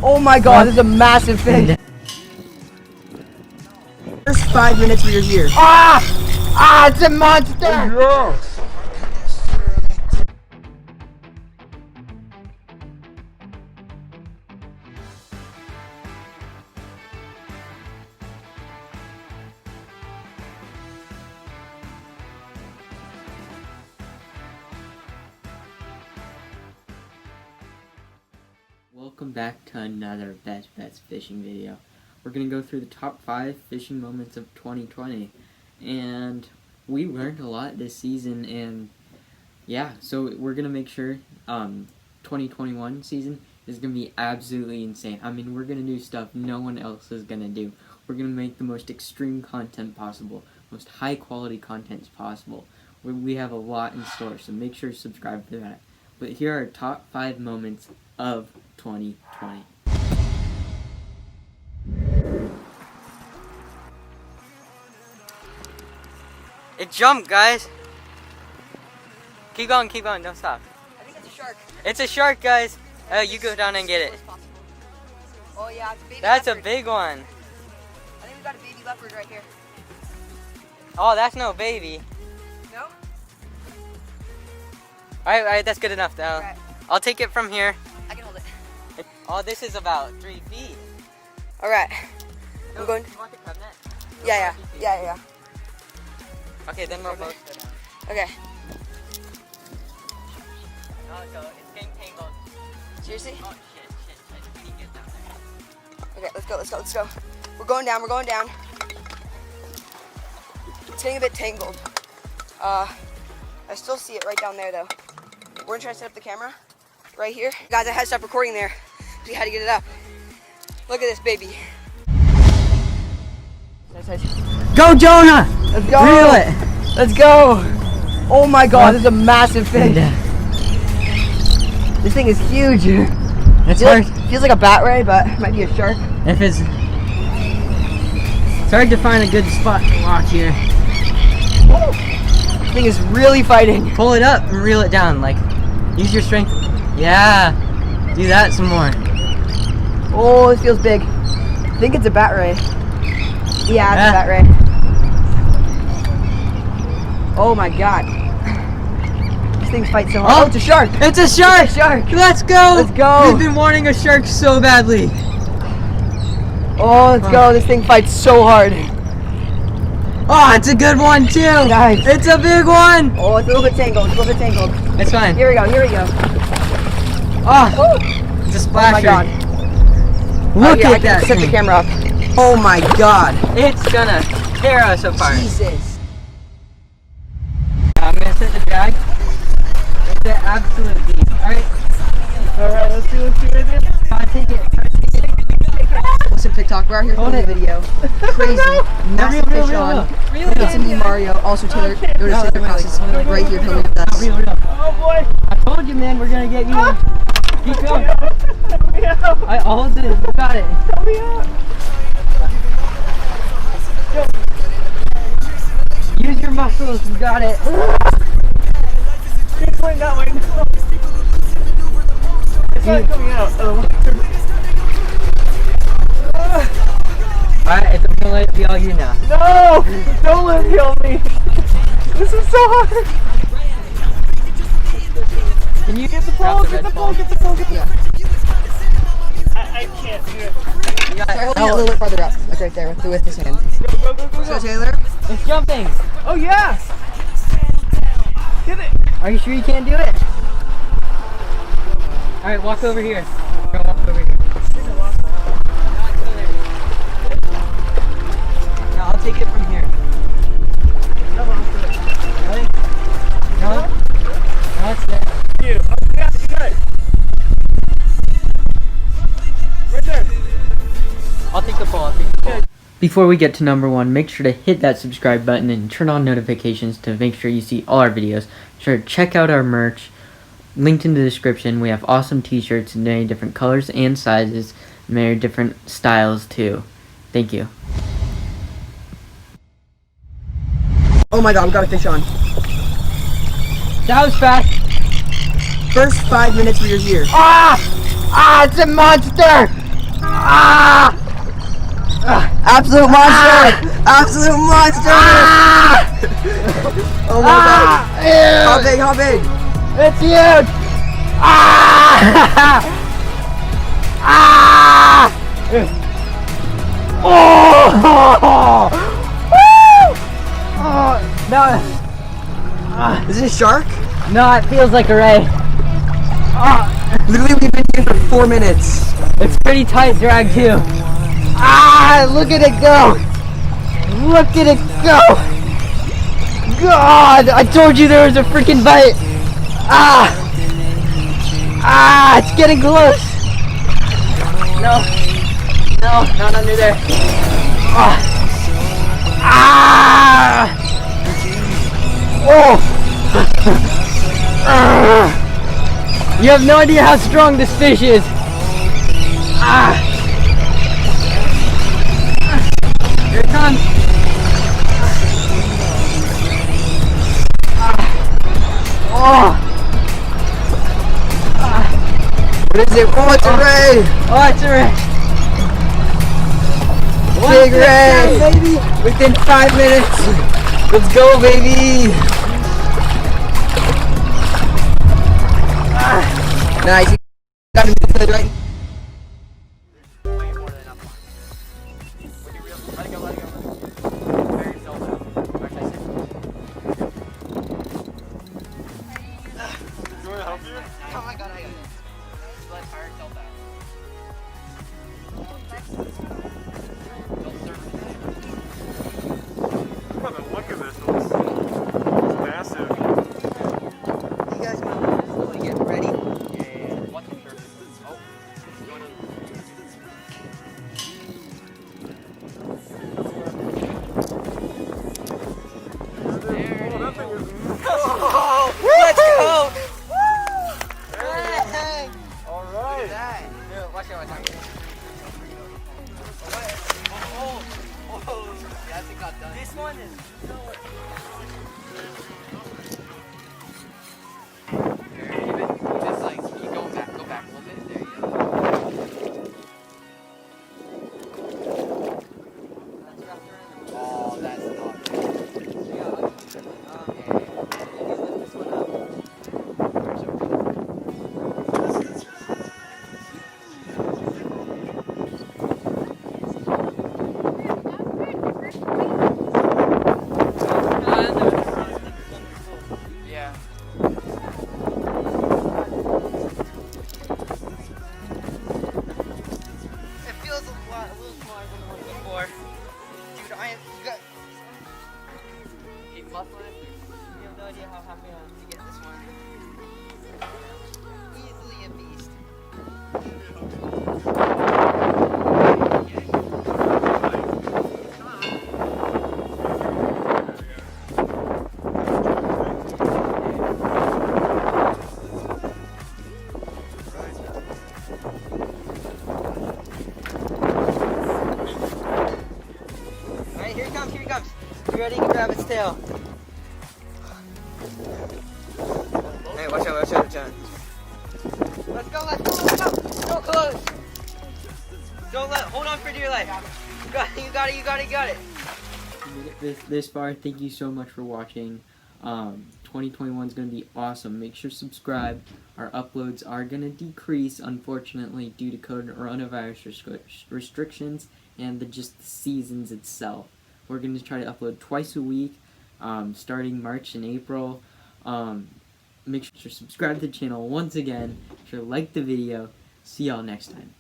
Oh my god, this is a massive fish. First 5 minutes we were here. Ah, it's a monster. Yes. Welcome back to another Best Bets fishing video. We're going to go through the top 5 fishing moments of 2020, and we learned a lot this season, and yeah, so we're going to make sure 2021 season is going to be absolutely insane. I mean, we're going to do stuff no one else is going to do. We're going to make the most extreme content possible, most high quality content possible. We have a lot in store, so make sure to subscribe for that. But here are our top 5 moments of 2020. It jumped, guys. Keep going, don't stop. I think it's a shark. It's a shark, guys. You go down and get it. Oh yeah, it's a baby That's leopard. a big one. I think we got a baby leopard right here. Oh, that's no baby. No? Alright, that's good enough. Right. I'll take it from here. I can hold it. Oh, this is about 3 feet. Alright. No, I'm going. You want the crab net? Yeah. Okay, then we'll both go down. Okay. Oh, so it's getting tangled. Seriously? Oh, shit. We need to get down there. Okay, let's go. We're going down. It's getting a bit tangled. I still see it right down there though. We're gonna try to set up the camera right here. Guys, I had to stop recording there. We had to get it up. Look at this baby. Go, Jonah! Let's go! Reel it! Let's go! Oh my god, this is a massive fish. This thing is huge. It's hard. Feels like a bat ray, but it might be a shark. It's hard to find a good spot to watch here. This thing is really fighting. Pull it up and reel it down. Like, use your strength. Yeah. Do that some more. Oh, this feels big. I think it's a bat ray. Yeah, it's a bat ray. Oh my god. These things fight so hard. Oh, it's a shark. It's a shark. It's a shark. Let's go. Let's go. We've been wanting a shark so badly. Oh, let's go. This thing fights so hard. Oh, it's a good one too. Nice. It's a big one. Oh, it's a little bit tangled. It's fine. Here we go. Oh, it's a Oh my splasher. god. Look I at that can set the thing. camera up. Oh my god. It's gonna tear us apart. Jesus. I'm gonna set the drag. It's an absolute beast. Alright, let's see right there. Take it. What's up, TikTok? We're out here filming a video. Crazy. Massive fish on. It's me, Mario. Also, Taylor. Notice Taylor Cross is right here filming with us. Oh boy! I told you, man, we're gonna get you. Keep going. I'll hold it. You got it. Help me out. Use your muscles. You got it. Keep going that way. It's not coming out. Alright, I'm gonna let it be all you now. No! Don't let me on me! This is so hard! Can you Get the pole! I can't do it. Try holding it a little bit farther up. Like right there, with his hand. Go. So, Taylor. It's jumping! Oh yeah! Get it! Are you sure you can't do it? Alright, walk over here. Walk over here. No, I'll take it from here. Really? No? No, it's there. You. Oh, yeah, you got it. Right there. I'll take the pole. Before we get to number 1, make sure to hit that subscribe button and turn on notifications to make sure you see all our videos. Sure to check out our merch. Linked in the description. We have awesome t-shirts in many different colors and sizes, many different styles too. Thank you. Oh my god, we got a fish on. That was fast. First 5 minutes we were here. Ah! It's a monster! Ah! Absolute monster! Absolute monster! Oh my god! How big? How big? It's huge! Ah! Ah! Oh! Woo! Oh! No! Is it a shark? No, it feels like a ray. Ah! Literally, we've been here for 4 minutes. It's pretty tight drag too. Ah! Look at it go! Look at it go! God! I told you there was a freaking bite! Ah! Ah! It's getting close! No! No! Not under there! Ah! Ah! Oh! Ah! You have no idea how strong this fish is! Ah! Here it comes! Oh! What is it? Oh, it's a ray! Oh, it's a ray! Big ray! Baby! Within 5 minutes! Let's go, baby! Nice. You got him good, right? Oh my god, I got it. Let fire yourself out. Look at this. It's massive. You guys might want to get ready. Oh, let's go! Hey! All right. Watch out, watch out. Oh, yes, it got done. This one is just like keep going back, go back a little bit. There you go. Oh, that's not good. Okay. Lift this one up. Yeah. It feels a little smaller than the one before. Dude, you got. Keep muscling it. You have no idea how happy I am to get this one. Easily a beast. Alright, here he comes, here he comes. You ready? You can grab its tail. Hey, watch out, watch out, watch out. Let's go, let's go, let's go! So close! Don't let, hold on for dear life. You got it, you got it, you got it, you got it. You made it this far. Thank you so much for watching. 2021 is going to be awesome. Make sure to subscribe. Our uploads are going to decrease, unfortunately, due to coronavirus restrictions and just the seasons itself. We're going to try to upload twice a week, starting March and April. Make sure to subscribe to the channel once again. Make sure to like the video. See y'all next time.